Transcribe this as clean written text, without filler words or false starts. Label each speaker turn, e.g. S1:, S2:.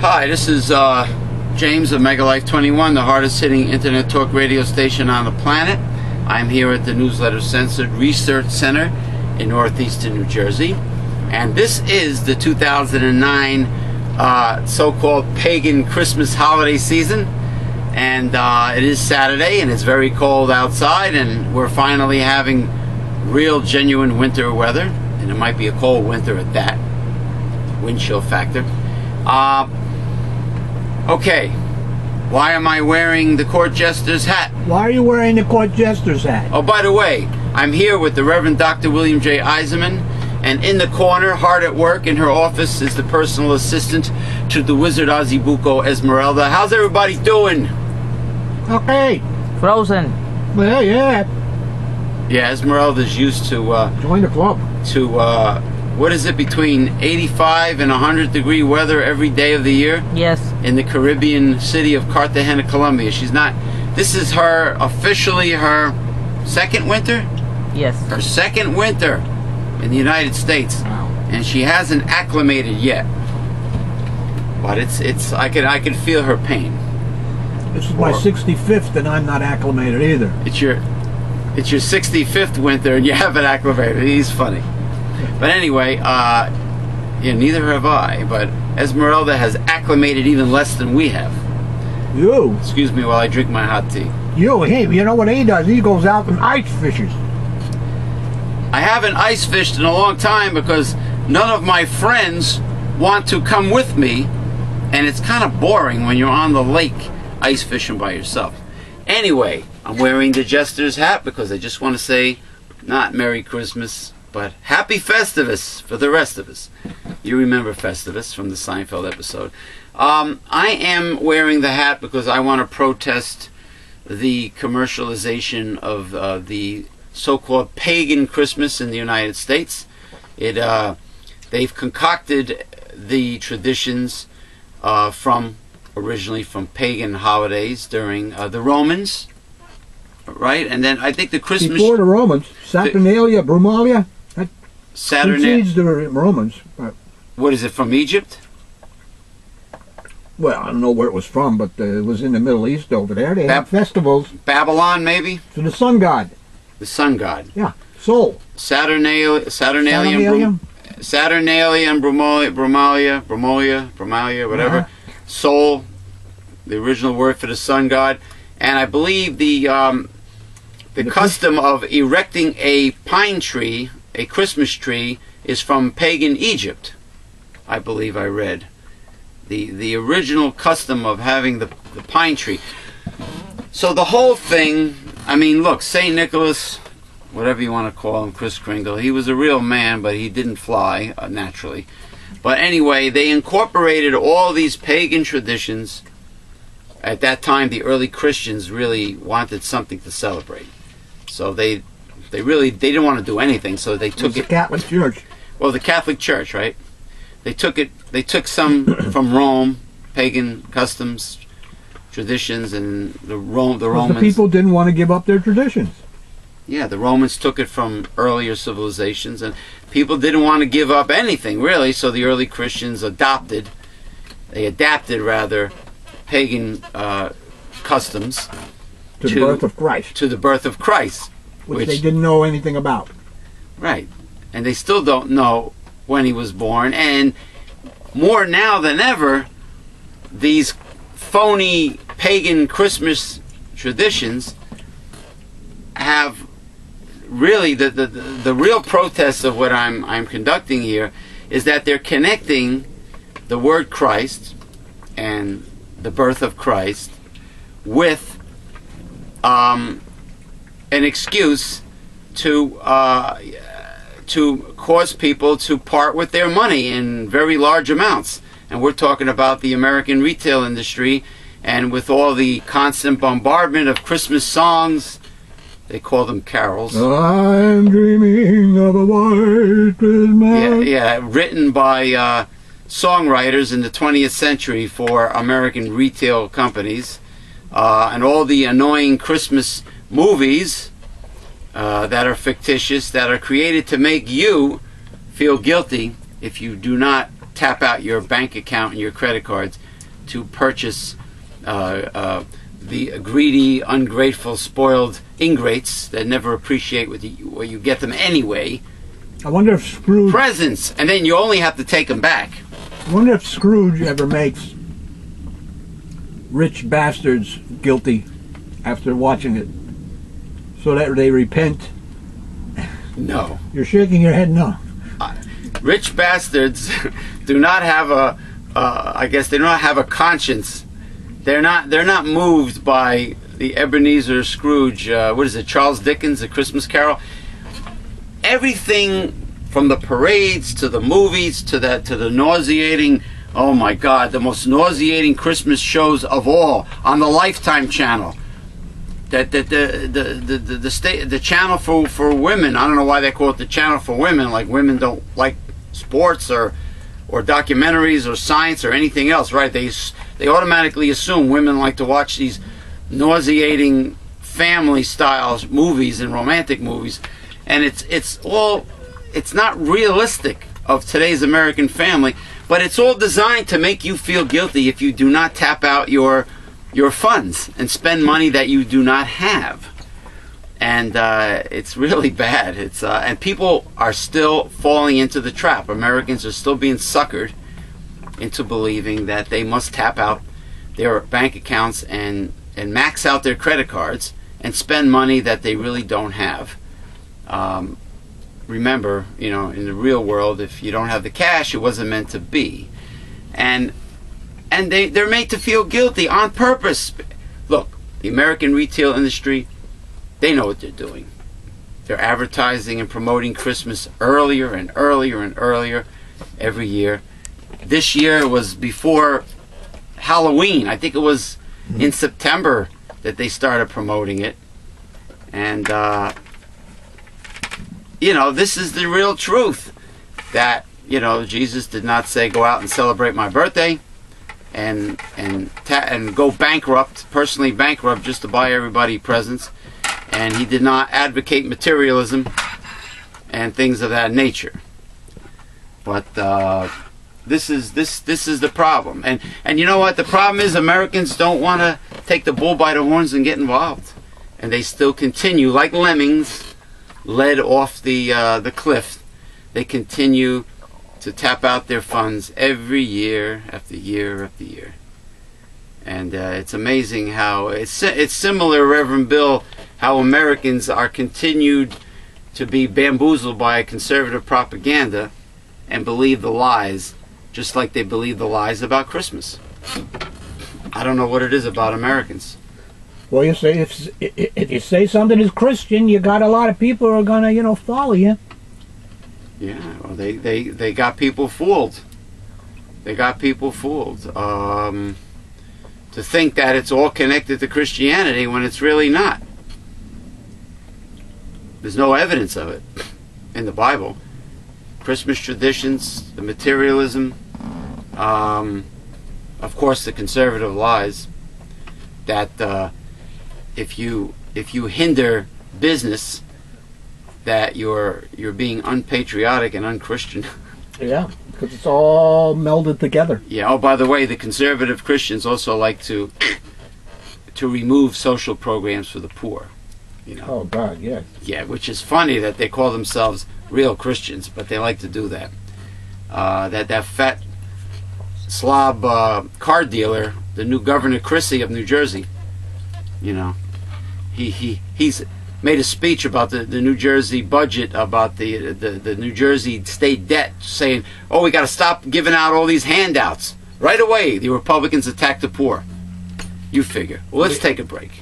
S1: Hi, this is James of Megalife 21, the hardest hitting internet talk radio station on the planet. I'm here at the Newsletter Censored Research Center in northeastern New Jersey, and this is the 2009 so-called pagan Christmas holiday season. And it is Saturday, and it's very cold outside, and we're finally having real genuine winter weather, and it might be a cold winter at that, wind chill factor. Okay, why am I wearing the court jester's hat?
S2: Why are you wearing the court jester's hat?
S1: Oh, by the way, I'm here with the Reverend Dr. William J. Eisenman, and in the corner, hard at work in her office, is the personal assistant to the Wizard Azibuco, Esmeralda. How's everybody doing?
S2: Okay.
S3: Frozen.
S2: Well, yeah.
S1: Yeah, Esmeralda's used to
S2: Join the club.
S1: What is it, between 85 and 100 degree weather every day of the year?
S3: Yes.
S1: In the Caribbean city of Cartagena, Colombia. She's not, this is her, officially her second winter?
S3: Yes.
S1: Her second winter in the United States.
S2: Wow.
S1: And she hasn't acclimated yet. But I could feel her pain.
S2: This is my 65th, and I'm not acclimated either.
S1: It's your 65th winter, and you haven't acclimated. He's funny. But anyway, yeah, neither have I. But Esmeralda has acclimated even less than we have.
S2: You?
S1: Excuse me while I drink my hot tea.
S2: You know what he does? He goes out and ice fishes.
S1: I haven't ice fished in a long time because none of my friends want to come with me, and it's kind of boring when you're on the lake ice fishing by yourself. Anyway, I'm wearing the jester's hat because I just want to say not Merry Christmas, but Happy Festivus for the rest of us. You remember Festivus from the Seinfeld episode. I am wearing the hat because I want to protest the commercialization of the so-called pagan Christmas in the United States. They've concocted the traditions originally from pagan holidays during the Romans, right? And then I think the Christmas...
S2: Before the Romans, Saturnalia, Brumalia, that precedes the Romans.
S1: What is it, from Egypt?
S2: Well, I don't know where it was from, but it was in the Middle East over there. They have festivals.
S1: Babylon, maybe?
S2: To the sun god.
S1: The sun god.
S2: Yeah, Sol.
S1: Saturnalia, and Brumalia, whatever. Sol, the original word for the sun god. And I believe the custom of erecting a pine tree, a Christmas tree, is from pagan Egypt. I believe I read. The original custom of having the pine tree. So the whole thing, I mean, look, St. Nicholas, whatever you want to call him, Kris Kringle, he was a real man, but he didn't fly, naturally. But anyway, they incorporated all these pagan traditions. At that time, the early Christians really wanted something to celebrate. So they didn't want to do anything, so they took it.
S2: The Catholic Church.
S1: Well, the Catholic Church, right? They took some from Rome, pagan customs, traditions, and the Romans.
S2: The people didn't want to give up their traditions.
S1: Yeah, the Romans took it from earlier civilizations, and people didn't want to give up anything, really, so the early Christians adapted pagan customs
S2: to the birth of Christ.
S1: To the birth of Christ.
S2: Which they didn't know anything about.
S1: Right. And they still don't know when he was born, and more now than ever, these phony pagan Christmas traditions have really the real protest of what I'm conducting here is that they're connecting the word Christ and the birth of Christ with an excuse to cause people to part with their money in very large amounts. And we're talking about the American retail industry, and with all the constant bombardment of Christmas songs, they call them carols.
S2: I'm dreaming of a white Christmas.
S1: Yeah, written by songwriters in the 20th century for American retail companies, and all the annoying Christmas movies that are fictitious, that are created to make you feel guilty if you do not tap out your bank account and your credit cards to purchase the greedy, ungrateful, spoiled ingrates that never appreciate what you get them anyway.
S2: I wonder if Scrooge...
S1: Presents, and then you only have to take them back.
S2: I wonder if Scrooge ever makes rich bastards guilty after watching it, so that they repent.
S1: No.
S2: You're shaking your head no.
S1: Rich bastards do not have a, I guess they do not have a conscience. They're not moved by the Ebenezer Scrooge, what is it, Charles Dickens, A Christmas Carol? Everything from the parades to the movies to the nauseating, oh my God, the most nauseating Christmas shows of all on the Lifetime channel. That the channel for women. I don't know why they call it the channel for women. Like women don't like sports or documentaries or science or anything else, right? They automatically assume women like to watch these nauseating family styles movies and romantic movies, and it's not realistic of today's American family. But it's all designed to make you feel guilty if you do not tap out your funds and spend money that you do not have. And it's really bad. And people are still falling into the trap. Americans are still being suckered into believing that they must tap out their bank accounts and max out their credit cards and spend money that they really don't have. Remember, in the real world, if you don't have the cash, it wasn't meant to be. And they're made to feel guilty on purpose. Look, the American retail industry, they know what they're doing. They're advertising and promoting Christmas earlier and earlier and earlier every year. This year was before Halloween. I think it was in September that they started promoting it. And, this is the real truth. That, Jesus did not say, go out and celebrate my birthday and go bankrupt, personally bankrupt, just to buy everybody presents. And he did not advocate materialism and things of that nature. But this is the problem. And you know what? The problem is Americans don't want to take the bull by the horns and get involved. And they still continue, like lemmings, led off the cliff. They continue to tap out their funds every year after year after year. And it's amazing how it's similar, Reverend Bill, how Americans are continued to be bamboozled by conservative propaganda and believe the lies, just like they believe the lies about Christmas. I don't know what it is about Americans.
S2: Well, you say if you say something is Christian, you got a lot of people who are gonna follow you.
S1: Yeah, well, they got people fooled. They got people fooled. To think that it's all connected to Christianity when it's really not. There's no evidence of it in the Bible. Christmas traditions, the materialism, of course the conservative lies that if you hinder business, that you're being unpatriotic and unchristian.
S2: Yeah, because it's all melded together.
S1: Yeah. Oh, by the way, the conservative Christians also like to remove social programs for the poor.
S2: Oh God, yes.
S1: Yeah, which is funny that they call themselves real Christians, but they like to do that. That fat slob car dealer, the new Governor Christie of New Jersey, he's made a speech about the New Jersey budget, about the New Jersey state debt, saying, oh, we got to stop giving out all these handouts. Right away, the Republicans attack the poor. You figure. Well, let's take a break.